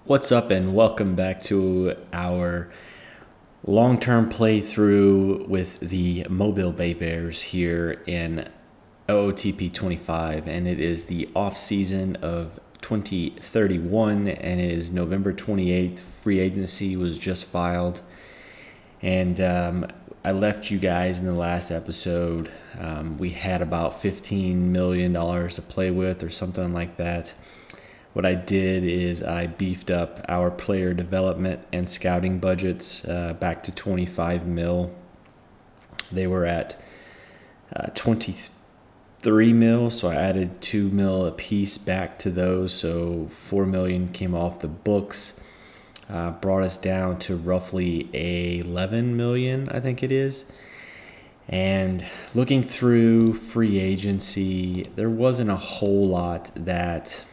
What's up, and welcome back to our long-term playthrough with the Mobile Bay Bears here in OOTP 25, and it is the off season of 2031, and it is November 28th. Free agency was just filed, and I left you guys in the last episode. We had about $15 million to play with or something like that. What I did is I beefed up our player development and scouting budgets back to 25 mil. They were at 23 mil, so I added 2 mil a piece back to those, so 4 million came off the books. Brought us down to roughly 11 million, I think it is. And looking through free agency, there wasn't a whole lot that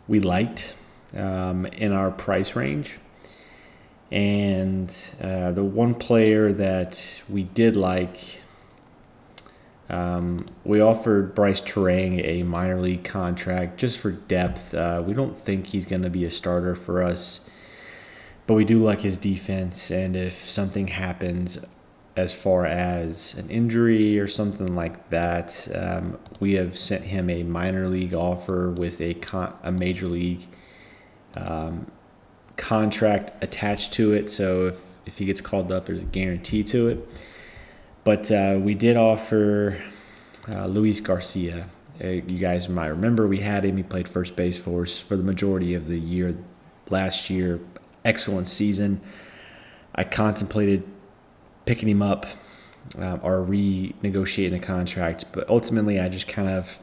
we liked in our price range. And the one player that we did like, we offered Bryce Terang a minor league contract just for depth. We don't think he's going to be a starter for us, but we do like his defense. And if something happens as far as an injury or something like that, we have sent him a minor league offer with a major league contract attached to it. So if he gets called up, there's a guarantee to it. But we did offer Luis Garcia. You guys might remember we had him. He played first base for us for the majority of the year last year. Excellent season. I contemplated picking him up or renegotiating a contract, but ultimately I just kind of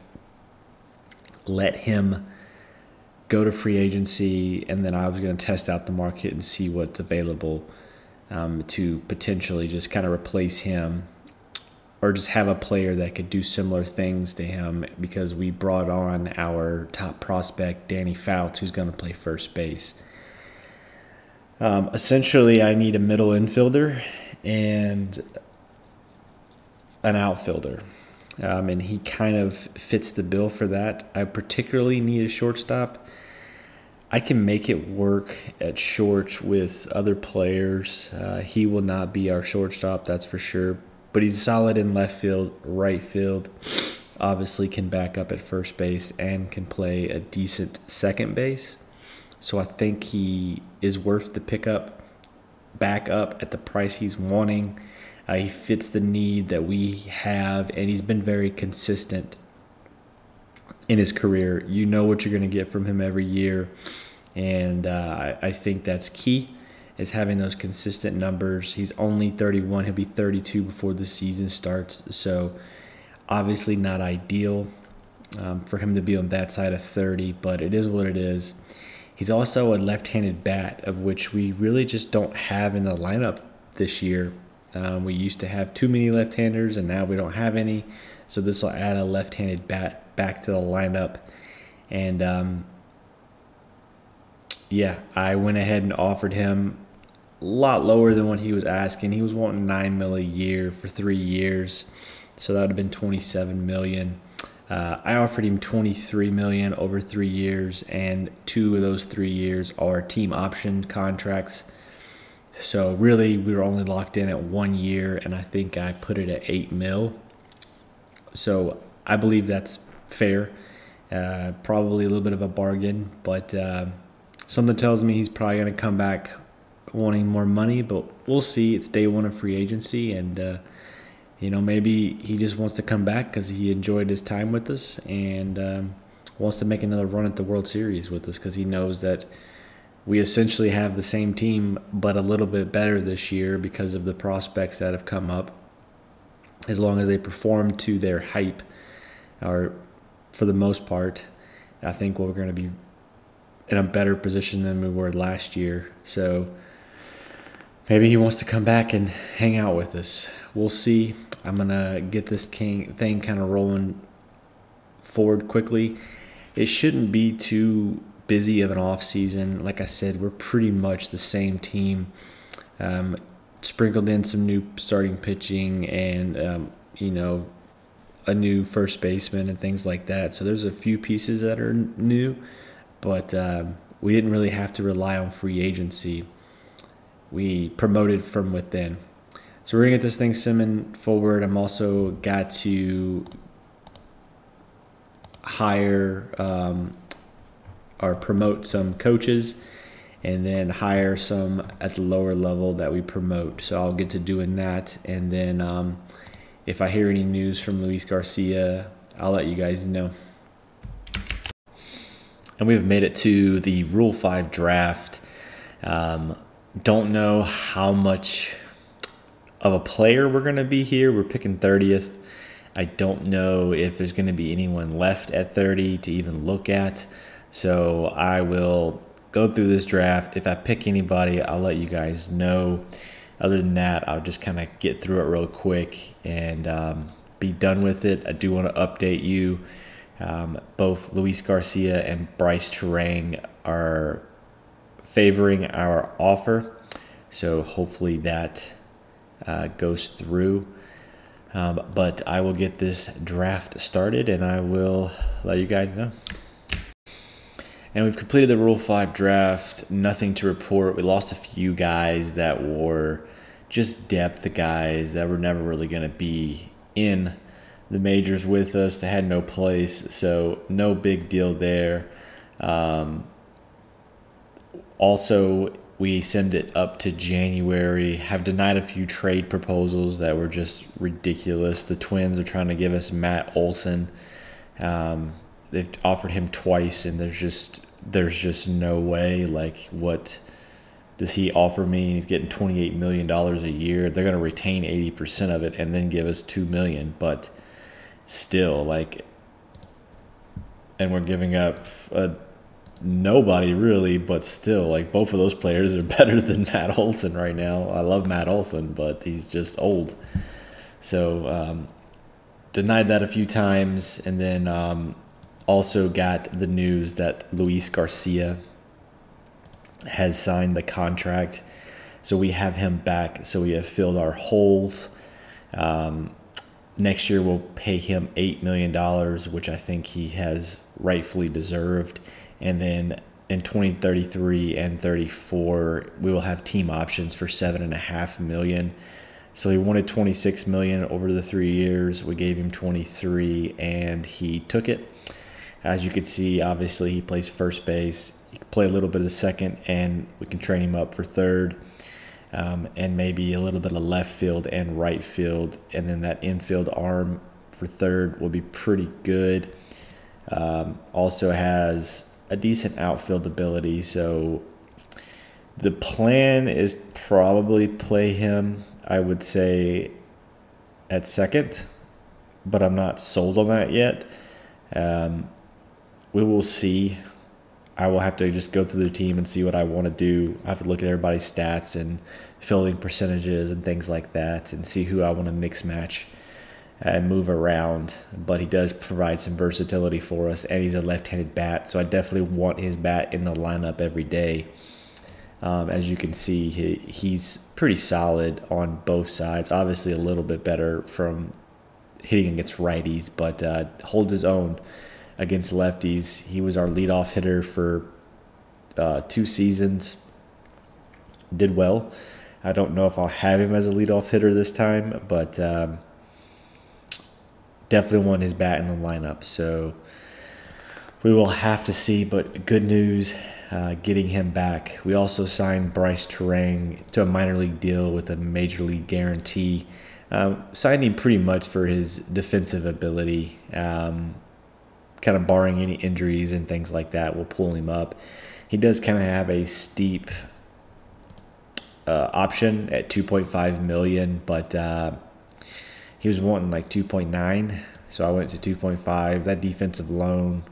let him go to free agency, and then I was going to test out the market and see what's available to potentially just kind of replace him or just have a player that could do similar things to him, because we brought on our top prospect, Danny Fouts, who's going to play first base. Essentially, I need a middle infielder and an outfielder, and he kind of fits the bill for that. I particularly need a shortstop. I can make it work at short with other players. He will not be our shortstop, that's for sure, but he's solid in left field, right field, obviously can back up at first base and can play a decent second base. So I think he is worth the pickup back up at the price he's wanting. He fits the need that we have, and he's been very consistent in his career. You know what you're going to get from him every year, and I think that's key, is having those consistent numbers. He's only 31. He'll be 32 before the season starts, so obviously not ideal for him to be on that side of 30, but it is what it is. He's also a left-handed bat, of which we really just don't have in the lineup this year. We used to have too many left-handers, and now we don't have any. So this will add a left-handed bat back to the lineup. And, yeah, I went ahead and offered him a lot lower than what he was asking. He was wanting $9 million a year for 3 years, so that would have been $27 million. I offered him $23 million over 3 years, and 2 of those 3 years are team option contracts. So really, we were only locked in at 1 year, and I think I put it at $8 million. So I believe that's fair. Probably a little bit of a bargain, but something tells me he's probably going to come back wanting more money. But we'll see. It's day one of free agency, and maybe he just wants to come back because he enjoyed his time with us and wants to make another run at the World Series with us, because he knows that we essentially have the same team but a little bit better this year because of the prospects that have come up. As long as they perform to their hype, or for the most part, I think we're going to be in a better position than we were last year. So maybe he wants to come back and hang out with us. We'll see. I'm going to get this thing kind of rolling forward quickly. It shouldn't be too busy of an off season. Like I said, we're pretty much the same team. Sprinkled in some new starting pitching and, a new first baseman and things like that. So there's a few pieces that are new, but we didn't really have to rely on free agency. We promoted from within. So we're going to get this thing simming forward. I'm also got to hire or promote some coaches and then hire some at the lower level that we promote. So I'll get to doing that. And then if I hear any news from Luis Garcia, I'll let you guys know. And we've made it to the Rule 5 draft. Don't know how much of a player we're going to be here. We're picking 30th. I don't know if there's going to be anyone left at 30 to even look at. So I will go through this draft. If I pick anybody, I'll let you guys know. Other than that, I'll just kind of get through it real quick and be done with it. I do want to update you. Both Luis Garcia and Bryce Terang are favoring our offer. So hopefully that goes through. But I will get this draft started and I will let you guys know. And we've completed the Rule 5 draft. Nothing to report. We lost a few guys that were just depth guys that were never really going to be in the majors with us. They had no place, so no big deal there. Also, we send it up to January. Have denied a few trade proposals that were just ridiculous. The Twins are trying to give us Matt Olson. They've offered him twice, and there's just no way. Like, what does he offer me? He's getting $28 million a year. They're going to retain 80% of it and then give us $2 million. But still, like, and we're giving up nobody really, but still, like, both of those players are better than Matt Olson right now. I love Matt Olson, but he's just old. So denied that a few times, and then also got the news that Luis Garcia has signed the contract. So we have him back. So we have filled our holes. Next year we'll pay him $8 million, which I think he has rightfully deserved. And then in 2033 and 34, we will have team options for $7.5 million. So he wanted $26 million over the 3 years. We gave him 23, and he took it. As you can see, obviously he plays first base. He can play a little bit of second, and we can train him up for third, and maybe a little bit of left field and right field. And then that infield arm for third will be pretty good. Also has a decent outfield ability. So the plan is probably play him, I would say, at second, but I'm not sold on that yet. We will see. I will have to just go through the team and see what I want to do. I have to look at everybody's stats and fielding percentages and things like that and see who I want to mix match and move around. But he does provide some versatility for us, and he's a left-handed bat, so I definitely want his bat in the lineup every day. As you can see, he's pretty solid on both sides. Obviously a little bit better from hitting against righties, but holds his own against lefties. He was our leadoff hitter for 2 seasons. Did well. I don't know if I'll have him as a leadoff hitter this time, but definitely want his bat in the lineup. So we will have to see, but good news getting him back. We also signed Bryce Terang to a minor league deal with a major league guarantee. Signed him pretty much for his defensive ability. Kind of barring any injuries and things like that, we'll pull him up. He does kind of have a steep option at $2.5 million, but he was wanting like 2.9, so I went to 2.5. That defensive loan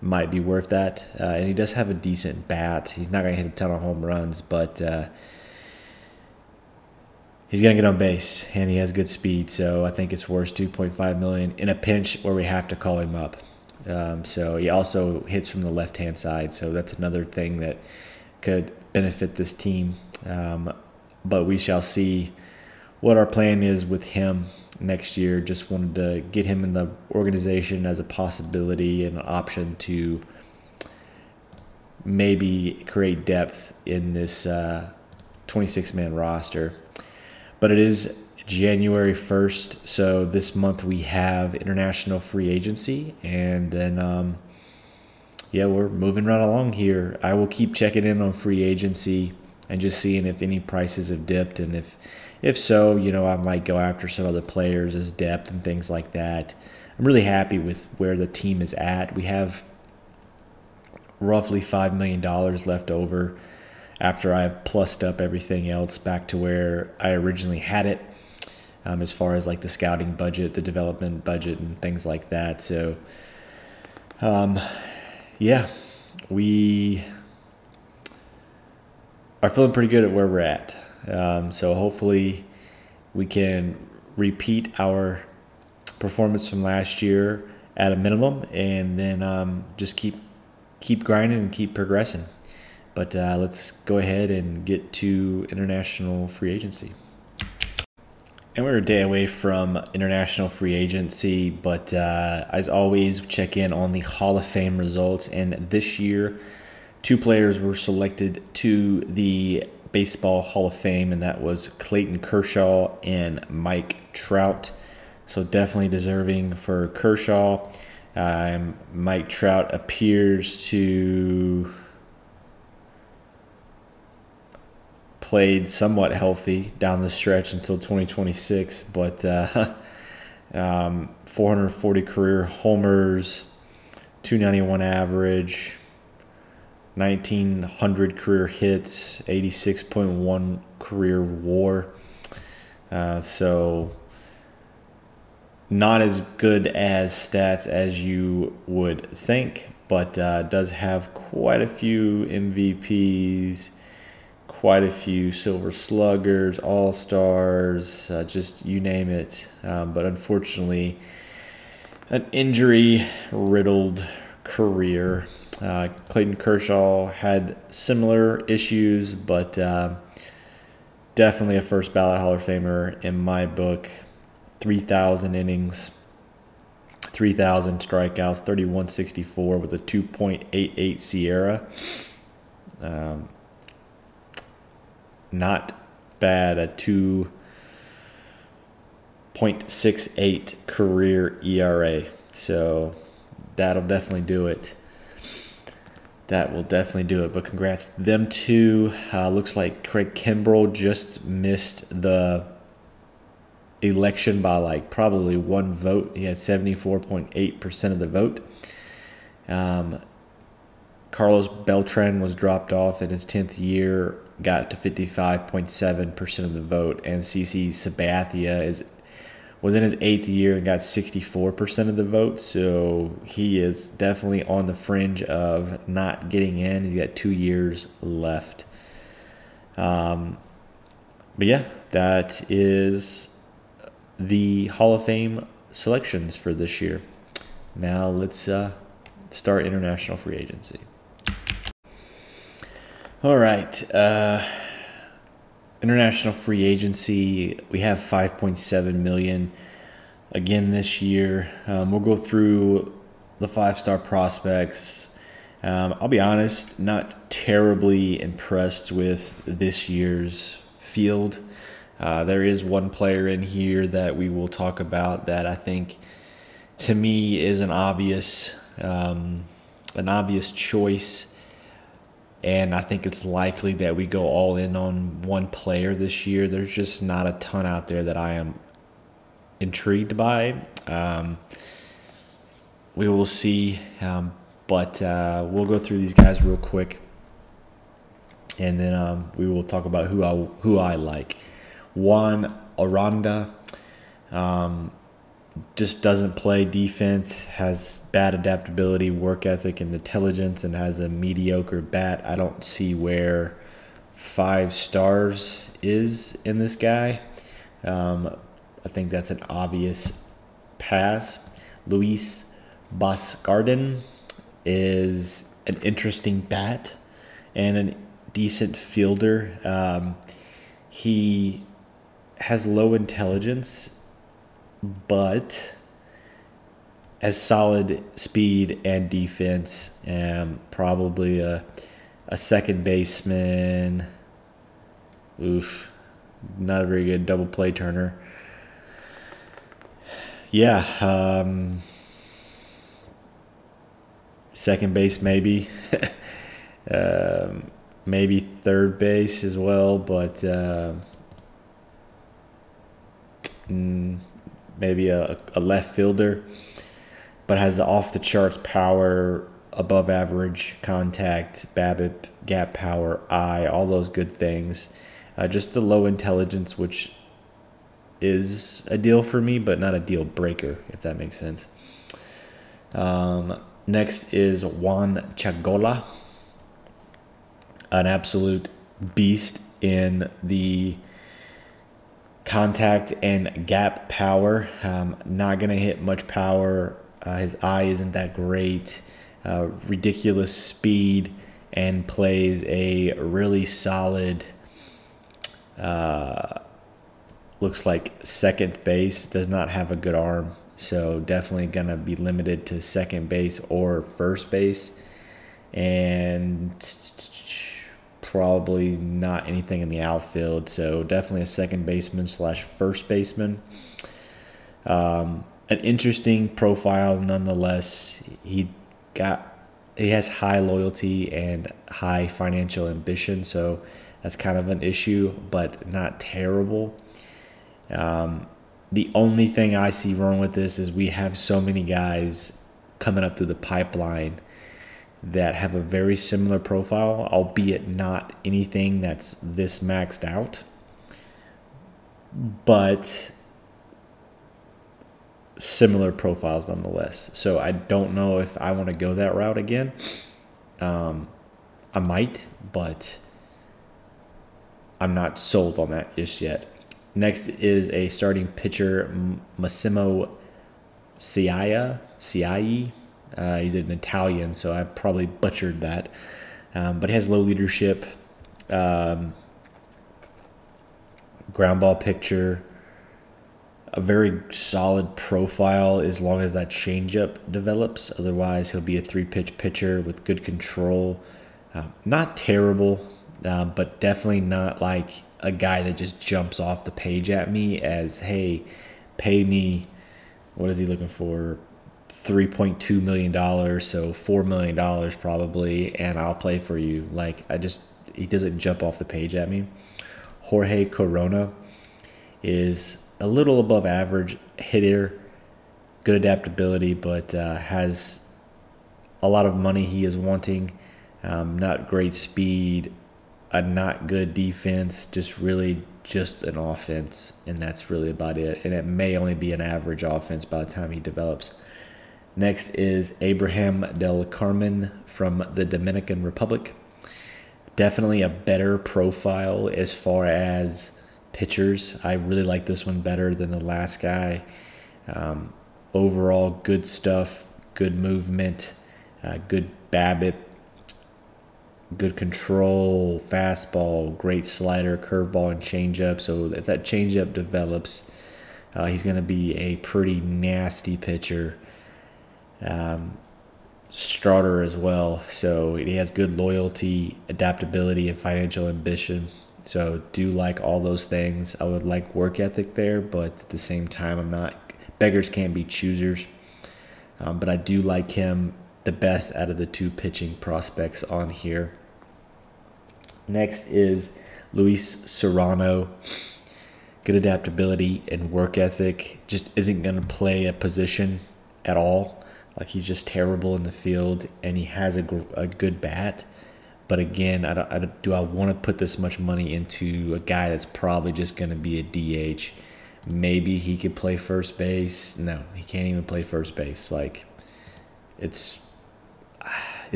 might be worth that, and he does have a decent bat. He's not going to hit a ton of home runs, but he's going to get on base, and he has good speed, so I think it's worth $2.5 million in a pinch where we have to call him up. So he also hits from the left-hand side, so that's another thing that could benefit this team. But we shall see what our plan is with him next year. Just wanted to get him in the organization as a possibility and an option to maybe create depth in this 26-man roster. But it is January 1st, so this month we have international free agency, and then yeah, we're moving right along here. I will keep checking in on free agency and just seeing if any prices have dipped, and if so, you know, I might go after some other players as depth and things like that. I'm really happy with where the team is at. We have roughly $5 million left over after I've plussed up everything else back to where I originally had it, as far as like the scouting budget, the development budget, and things like that. So, yeah, we are feeling pretty good at where we're at. So hopefully we can repeat our performance from last year at a minimum, and then just keep grinding and keep progressing. But let's go ahead and get to international free agency. And we're a day away from international free agency, but as always, check in on the Hall of Fame results. And this year, 2 players were selected to the Baseball Hall of Fame, and that was Clayton Kershaw and Mike Trout. So definitely deserving for Kershaw. Mike Trout appears to played somewhat healthy down the stretch until 2026, but 440 career homers, 291 average, 1,900 career hits, 86.1 career WAR. So not as good as stats as you would think, but does have quite a few MVPs, quite a few Silver Sluggers, All-Stars, just you name it. But unfortunately, an injury-riddled career. Clayton Kershaw had similar issues, but definitely a first ballot Hall of Famer in my book. 3,000 innings, 3,000 strikeouts, 3,164 with a 2.88 Sierra. Not bad, a 2.68 career ERA. So that'll definitely do it. That will definitely do it. But congrats to them two. Looks like Craig Kimbrell just missed the election by like probably 1 vote. He had 74.8% of the vote. Carlos Beltran was dropped off in his 10th year, got to 55.7% of the vote, and CC Sabathia was in his 8th year and got 64% of the vote. So he is definitely on the fringe of not getting in. He's got 2 years left. But yeah, that is the Hall of Fame selections for this year. Now let's start international free agency. All right, international free agency, we have 5.7 million again this year. We'll go through the 5-star prospects. I'll be honest, not terribly impressed with this year's field. There is one player in here that we will talk about that I think, to me, is an obvious choice. And I think it's likely that we go all in on one player this year. There's just not a ton out there that I am intrigued by. We will see, but we'll go through these guys real quick, and then we will talk about who I like. Juan Aranda just doesn't play defense, has bad adaptability, work ethic, and intelligence, and has a mediocre bat. I don't see where 5 stars is in this guy. I think that's an obvious pass. Luis Boscardin is an interesting bat and a decent fielder. He has low intelligence, but has solid speed and defense, and probably a second baseman. Oof, not a very good double play turner. Yeah, second base maybe. Maybe third base as well, but maybe a left fielder, but has off the charts power, above average contact, BABIP, gap power, eye, all those good things. Just the low intelligence, which is a deal for me, but not a deal breaker, if that makes sense. Next is Juan Chagola, an absolute beast in the contact and gap power. Not going to hit much power. His eye isn't that great. Ridiculous speed, and plays a really solid, looks like second base. Does not have a good arm, so definitely going to be limited to second base or first base, and probably not anything in the outfield, so definitely a second baseman / first baseman. An interesting profile nonetheless. He has high loyalty and high financial ambition, so that's kind of an issue, but not terrible. The only thing I see wrong with this is we have so many guys coming up through the pipeline that have a very similar profile, albeit not anything that's this maxed out, but similar profiles nonetheless. So I don't know if I want to go that route again. I might, but I'm not sold on that just yet. Next is a starting pitcher, Massimo Ciai. He's an Italian, so I probably butchered that. But he has low leadership, ground ball picture, a very solid profile as long as that changeup develops. Otherwise, he'll be a 3-pitch pitcher with good control. Not terrible, but definitely not like a guy that just jumps off the page at me as, hey, pay me, what is he looking for? $3.2 million, so $4 million probably, and I'll play for you. Like, he doesn't jump off the page at me. Jorge Corona is a little above average hitter, good adaptability, but has a lot of money he is wanting. Not great speed, a not good defense, just an offense, and that's really about it. And it may only be an average offense by the time he develops. Next is Abraham del Carmen from the Dominican Republic. Definitely a better profile as far as pitchers. I really like this one better than the last guy. Overall, good stuff, good movement, good BABIP, good control, fastball, great slider, curveball, and changeup. So if that changeup develops, he's going to be a pretty nasty pitcher. Starter as well. So he has good loyalty, adaptability, and financial ambition. So do like all those things. I would like work ethic there, but at the same time, I'm not. Beggars can't be choosers. But I do like him the best out of the 2 pitching prospects on here. Next is Luis Serrano. Good adaptability and work ethic. Just isn't going to play a position at all. Like, he's just terrible in the field, and he has a good bat. But again, do I want to put this much money into a guy that's probably just going to be a DH? Maybe he could play first base. No, he can't even play first base. Like, it's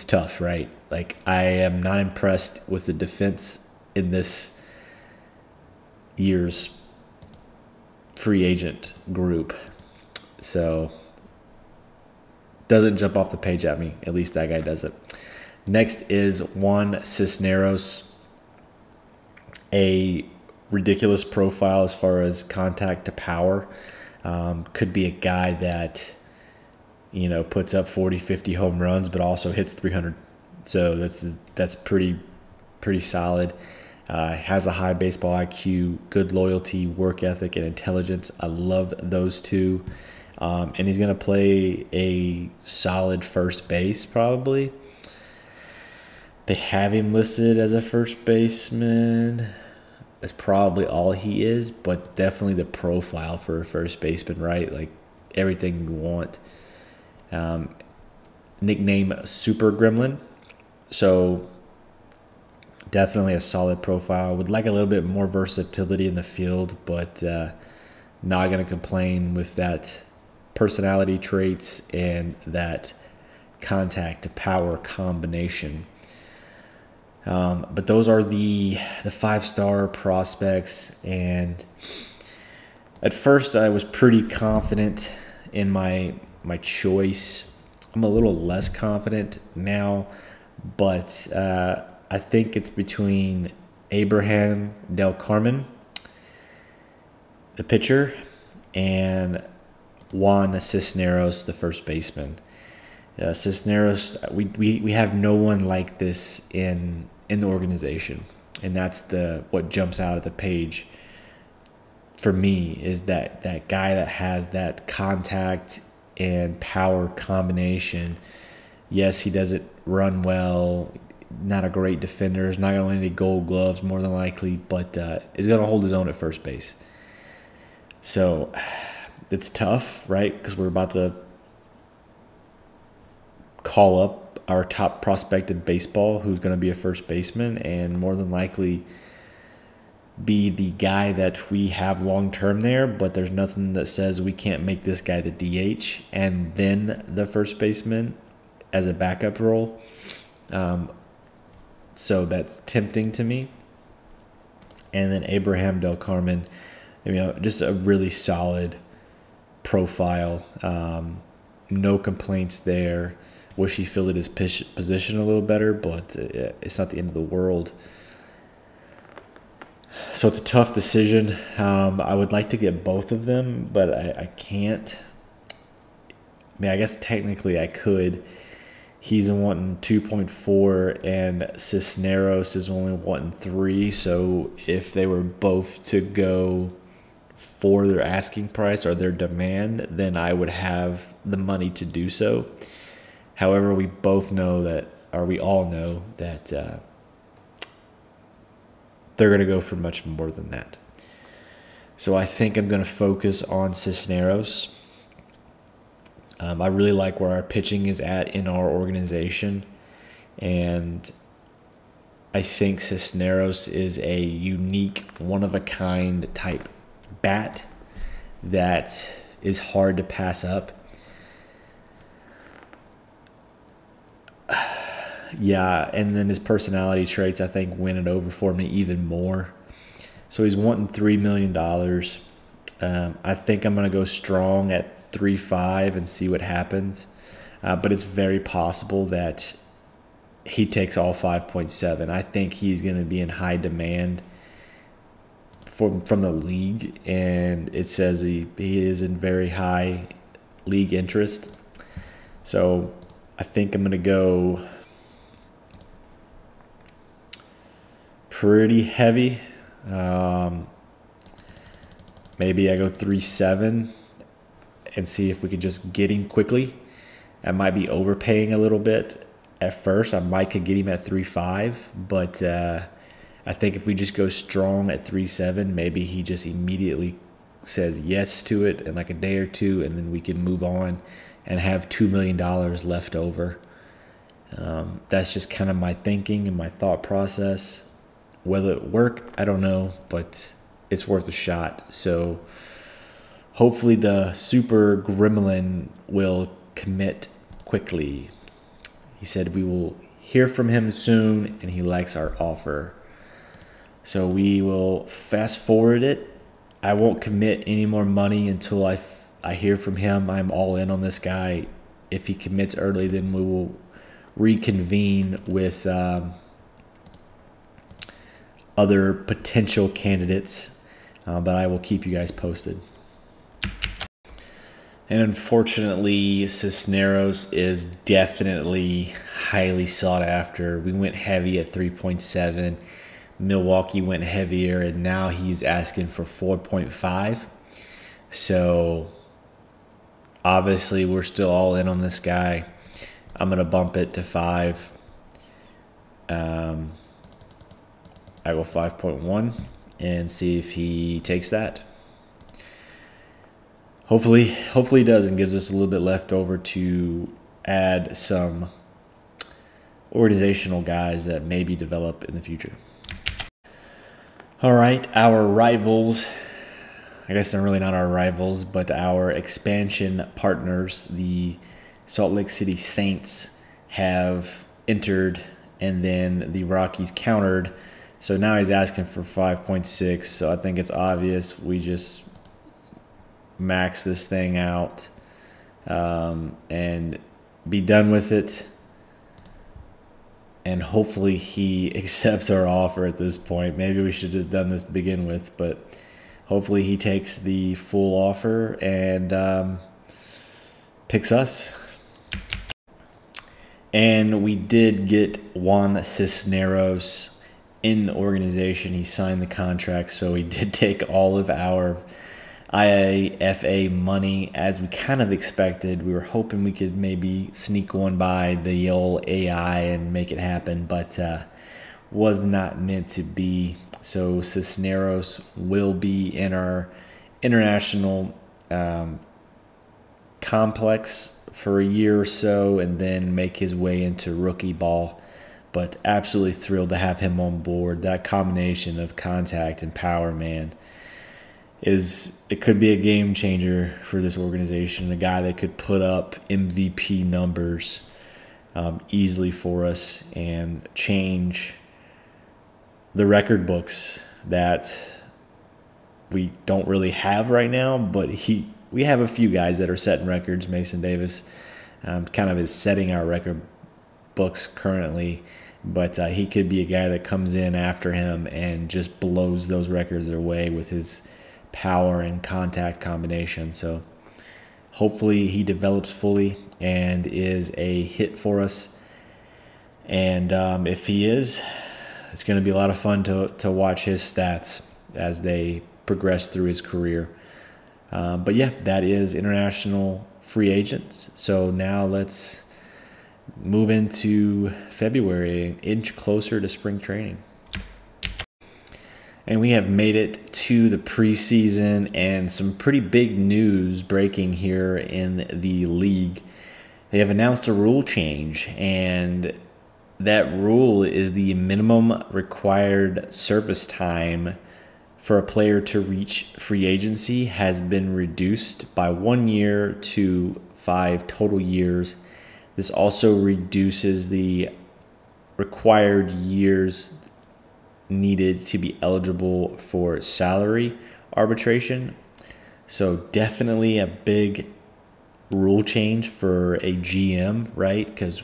tough, right? Like, I am not impressed with the defense in this year's free agent group. So, doesn't jump off the page at me. At least that guy doesn't. Next is Juan Cisneros. A ridiculous profile as far as contact to power. Could be a guy that puts up 40, 50 home runs, but also hits 300. So that's pretty solid. Has a high baseball IQ, good loyalty, work ethic, and intelligence. I love those two. And he's going to play a solid first base probably. They have him listed as a first baseman. That's probably all he is, but definitely the profile for a first baseman, right? Like everything we want. Nickname Super Gremlin. So definitely a solid profile. Would like a little bit more versatility in the field, but not going to complain with that personality traits and that contact to power combination. But those are the 5-star prospects, and at first I was pretty confident in my choice. I'm a little less confident now, but I think it's between Abraham Del Carmen, the pitcher, and Juan Cisneros, the first baseman. Cisneros, we have no one like this in the organization, and that's what jumps out at the page for me, is that guy that has that contact and power combination. Yes, he doesn't run well, not a great defender, is not going to win any Gold Gloves more than likely, but is going to hold his own at first base. So it's tough, right? Because we're about to call up our top prospect in baseball who's going to be a first baseman and more than likely be the guy that we have long term there, but there's nothing that says we can't make this guy the DH and then the first baseman as a backup role. So that's tempting to me. And then Abraham Del Carmen, just a really solid profile. No complaints there. Wish he filled his position a little better, but it's not the end of the world. So it's a tough decision. I would like to get both of them, but I can't. I guess technically I could. He's wanting 2.4 and Cisneros is only wanting 3. So if they were both to go for their asking price or their demand, then I would have the money to do so. However, we all know that they're going to go for much more than that. So I think I'm going to focus on Cisneros. I really like where our pitching is at in our organization, and I think Cisneros is a unique, one-of-a-kind type bat that is hard to pass up. Yeah, and then his personality traits, I think, win it over for me even more. So he's wanting $3 million. I think I'm going to go strong at 3.5 and see what happens. But it's very possible that he takes all 5.7. I think he's going to be in high demand from the league, and it says he is in very high league interest. So I think I'm going to go pretty heavy. Maybe I go 3.7 and see if we can just get him quickly. I might be overpaying a little bit at first. I might could get him at 3.5, but I think if we just go strong at 3.7, maybe he just immediately says yes to it in like a day or two, and then we can move on and have $2 million left over. That's just kind of my thinking and my thought process. Whether it work, I don't know, but it's worth a shot. So hopefully the Super Gremlin will commit quickly. He said we will hear from him soon, and he likes our offer. So we will fast forward it. I won't commit any more money until I hear from him. I'm all in on this guy. If he commits early, then we will reconvene with other potential candidates, but I will keep you guys posted. And unfortunately, Cisneros is definitely highly sought after. We went heavy at 3.7. Milwaukee went heavier, and now he's asking for 4.5. So obviously, we're still all in on this guy. I'm going to bump it to 5. I go 5.1 and see if he takes that. Hopefully he does and gives us a little bit left over to add some organizational guys that maybe develop in the future. All right, our rivals, I guess they're really not our rivals, but our expansion partners, the Salt Lake City Saints, have entered, and then the Rockies countered. So now he's asking for 5.6. So I think it's obvious we just max this thing out and be done with it. And hopefully he accepts our offer at this point. Maybe we should have just done this to begin with, but hopefully he takes the full offer and picks us. And we did get Juan Cisneros in the organization. He signed the contract, so he did take all of our IAFA money as we kind of expected. We were hoping we could maybe sneak one by the old AI and make it happen, but was not meant to be. So Cisneros will be in our international complex for a year or so and then make his way into rookie ball. But absolutely thrilled to have him on board. That combination of contact and power, man, it could be a game changer for this organization. A guy that could put up MVP numbers easily for us and change the record books that we don't really have right now. But we have a few guys that are setting records. Mason Davis kind of is setting our record books currently, but he could be a guy that comes in after him and just blows those records away with his power and contact combination. So hopefully he develops fully and is a hit for us. And if he is, it's going to be a lot of fun to watch his stats as they progress through his career. But yeah, that is international free agents. So now let's move into February, an inch closer to spring training. And we have made it to the preseason, and some pretty big news breaking here in the league. They have announced a rule change, and that rule is the minimum required service time for a player to reach free agency has been reduced by 1 year to 5 total years. This also reduces the required years needed to be eligible for salary arbitration. So definitely a big rule change for a GM, right? Because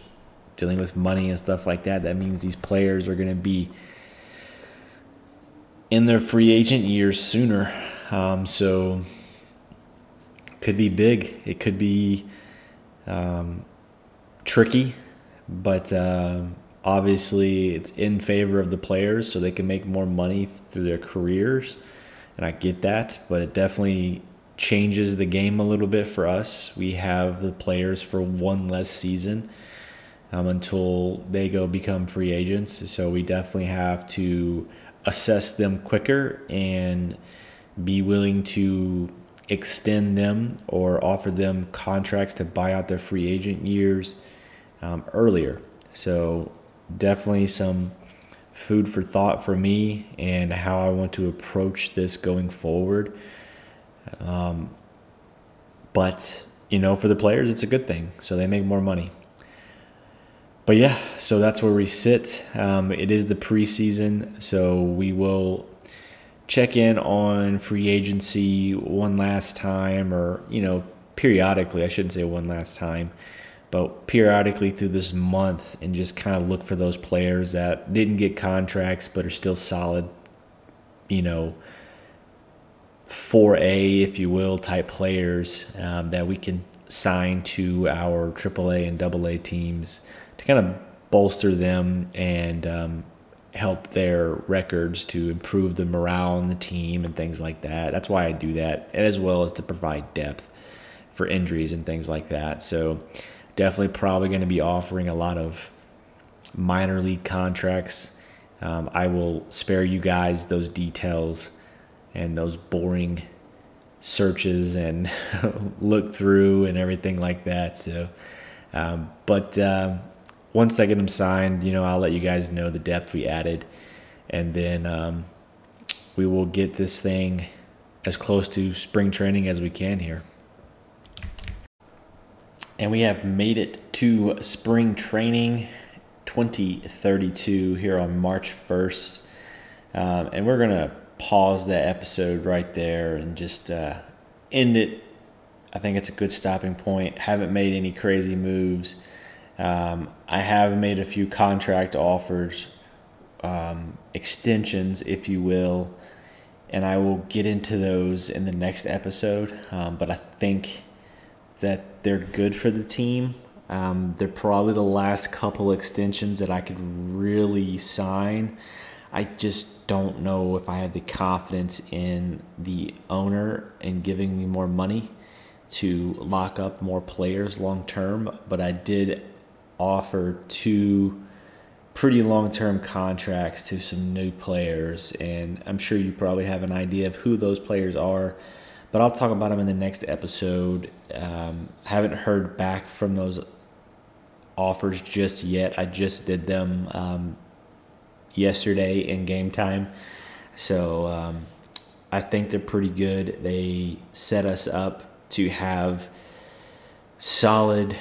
dealing with money and stuff like that, that means these players are going to be in their free agent years sooner. So could be big. It could be tricky, but obviously it's in favor of the players so they can make more money through their careers. And I get that, but it definitely changes the game a little bit for us. We have the players for one less season until they become free agents. So we definitely have to assess them quicker and be willing to extend them or offer them contracts to buy out their free agent years earlier. So definitely some food for thought for me and how I want to approach this going forward. But, for the players, it's a good thing. So they make more money. But yeah, so that's where we sit. It is the preseason, so we will check in on free agency one last time, or, periodically. I shouldn't say one last time, but periodically through this month, and just kind of look for those players that didn't get contracts but are still solid, 4A, if you will, type players that we can sign to our AAA and AA teams to kind of bolster them and help their records, to improve the morale on the team and things like that. That's why I do that, as well as to provide depth for injuries and things like that. So definitely probably going to be offering a lot of minor league contracts. I will spare you guys those details and those boring searches and look through and everything like that. So, but once I get them signed, I'll let you guys know the depth we added, and then we will get this thing as close to spring training as we can here. And we have made it to spring training 2032 here on March 1st. And we're going to pause that episode right there and just end it. I think it's a good stopping point. Haven't made any crazy moves. I have made a few contract offers, extensions, if you will, and I will get into those in the next episode. But I think that they're good for the team. They're probably the last couple extensions that I could really sign. I just don't know if I have the confidence in the owner in giving me more money to lock up more players long term. But I did offer 2 pretty long-term contracts to some new players, and I'm sure you probably have an idea of who those players are, but I'll talk about them in the next episode. Haven't heard back from those offers just yet. I just did them yesterday in game time, so I think they're pretty good. They set us up to have solid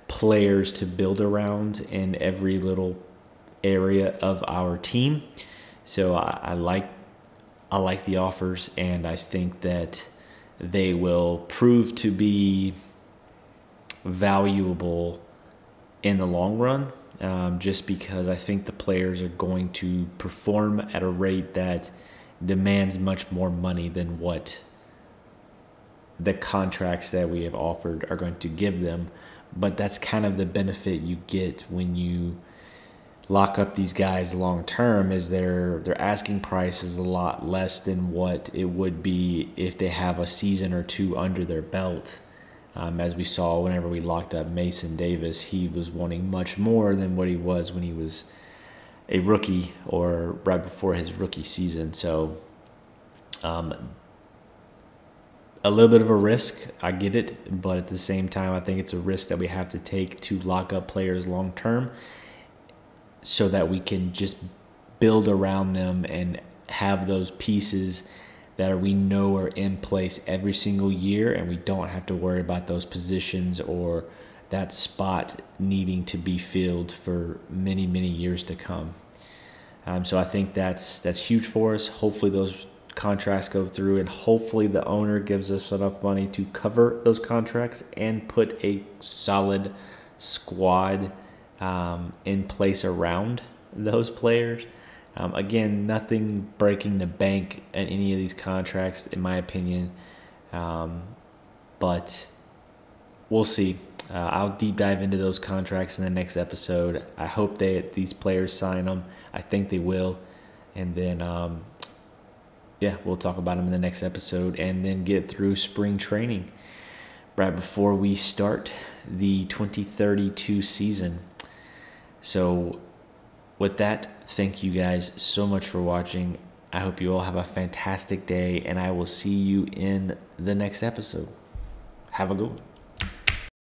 players to build around in every little area of our team. So I like the offers, and I think that they will prove to be valuable in the long run, just because I think the players are going to perform at a rate that demands much more money than what the contracts that we have offered are going to give them. But that's kind of the benefit you get when you lock up these guys long term, is their asking price is a lot less than what it would be if they have a season or 2 under their belt. As we saw whenever we locked up Mason Davis, he was wanting much more than what he was when he was a rookie or right before his rookie season. So a little bit of a risk, I get it, but at the same time, I think it's a risk that we have to take to lock up players long term, so that we can just build around them and have those pieces that we know are in place every single year, and we don't have to worry about those positions or that spot needing to be filled for many, many years to come. So I think that's huge for us. Hopefully those contracts go through, and hopefully the owner gives us enough money to cover those contracts and put a solid squad in place around those players. Again, nothing breaking the bank in any of these contracts, in my opinion, but we'll see. I'll deep dive into those contracts in the next episode. I hope these players sign them. I think they will, and then we'll talk about them in the next episode, and then get through spring training right before we start the 2032 season. So with that, thank you guys so much for watching. I hope you all have a fantastic day, and I will see you in the next episode. Have a good one.